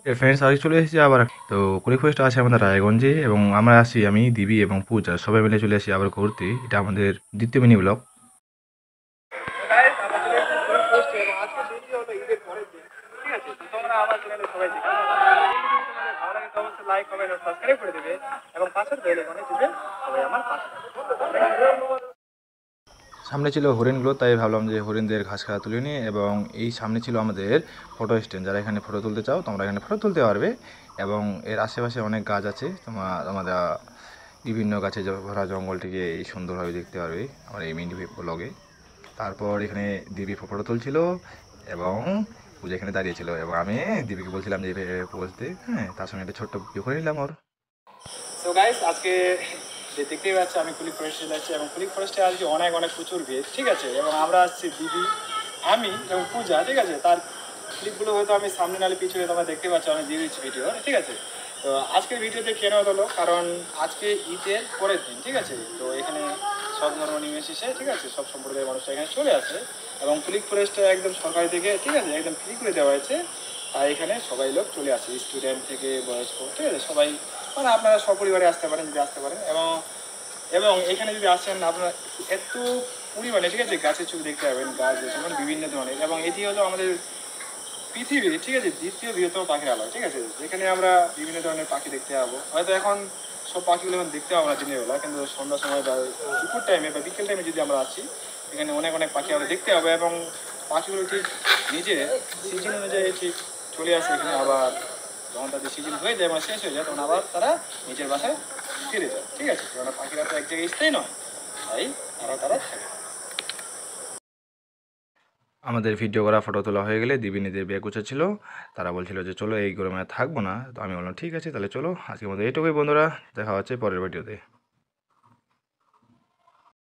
Friends আগে চলে এসেছি আবার। তো কুড়ি ফরেস্ট আছে আমাদের রায়গঞ্জে এবং আমরা আসি আমি দিবি এবং পূজা সবাই মিলে চলে আসি আবার ঘুরতে। এটা আমাদের দ্বিতীয় মিনি ব্লগ। সামনে ছিল হরিণগুলো, তাই ভাবলাম যে হরিণদের ঘাস খাওয়া তুলে নিয়ে, এবং এই সামনে ছিল আমাদের ফটো স্ট্যান্ড। যারা এখানে ফটো তুলতে চাও তোমরা এখানে ফটো তুলতে পারবে। এবং এর আশেপাশে অনেক গাছ আছে, তোমরা বিভিন্ন গাছে ভরা জঙ্গলটিকে এই সুন্দরভাবে দেখতে পারবে আমার এই মিনি ব্লগে। তারপর এখানে দিবি ফটো তুলছিল এবং পূজা এখানে দাঁড়িয়েছিল এবং আমি দিবিকে বলছিলাম যে এইভাবে বসতে, হ্যাঁ, তার সঙ্গে একটা ছোট্ট ভিডিও করে নিলাম ওর। সো গাইস, আজকে যে দেখতেই পাচ্ছি আমি কুলিক ফরেস্টে যাচ্ছি এবং কুলিক ফরেস্টে আজকে অনেক অনেক প্রচুর ভিড়, ঠিক আছে। এবং আমরা আসছি দিদি, আমি এবং পূজা, ঠিক আছে। তার ক্লিপগুলো হয়তো আমি সামনে নালে পিছনে তোমরা দেখতে পাচ্ছ, আমি দিয়ে দিচ্ছি ভিডিও, ঠিক আছে। তো আজকের ভিডিওতে কেন হলো, কারণ আজকে ঈদের পরের দিন, ঠিক আছে। তো এখানে সব ধর্ম নির্বিশেষে, ঠিক আছে, সব সম্প্রদায়ের মানুষরা এখানে চলে আসে এবং কুলিক ফরেস্টটা একদম সরকারি থেকে, ঠিক আছে, একদম ফ্রি করে দেওয়া হয়েছে। তাই এখানে সবাই লোক চলে আসে, স্টুডেন্ট থেকে বয়স্ক, ঠিক আছে, সবাই। মানে আপনারা সপরিবারে আসতে পারেন যদি আসতে পারেন। এবং এবং এখানে যদি আসেন আপনারা এত পরিমাণে, ঠিক আছে, গাছের ছবি দেখতে পাবেন, গাছ যেমন বিভিন্ন ধরনের। এবং এটি হলো আমাদের পৃথিবীর, ঠিক আছে, দ্বিতীয় বৃহত্তম পাখির আলো, ঠিক আছে, যেখানে আমরা বিভিন্ন ধরনের পাখি দেখতে পাবো। হয়তো এখন সব পাখিগুলো এখন দেখতে পাবো না দিনের বেলা, কিন্তু সন্ধ্যার সময় বা দুপুর টাইমে বা বিকেল টাইমে যদি আমরা আসি, এখানে অনেক অনেক পাখি আমরা দেখতে পাবো। এবং পাখিগুলো ঠিক নিজে সিজন অনুযায়ী ঠিক চলে আসে এখানে। আবার যখন তাদের সিজন হয়ে যায় বা শেষ হয়ে যায়, তখন আবার তারা নিজের বাসায় ফিরে যায়, ঠিক আছে। কারণ পাখিরা তো এক জায়গায় স্থায়ী নয়, তাই তারা থাকে। আমাদের ভিডিও করা ফটো তোলা হয়ে গেলে দিবি নিজের ব্যাগ গুছাচ্ছিল। তারা বলছিল যে চলো এই গরমে আর থাকবো না। তো আমি বললাম ঠিক আছে তাহলে চলো, আজকের মতো এইটুকুই বন্ধুরা, দেখা হচ্ছে পরের ভিডিওতে।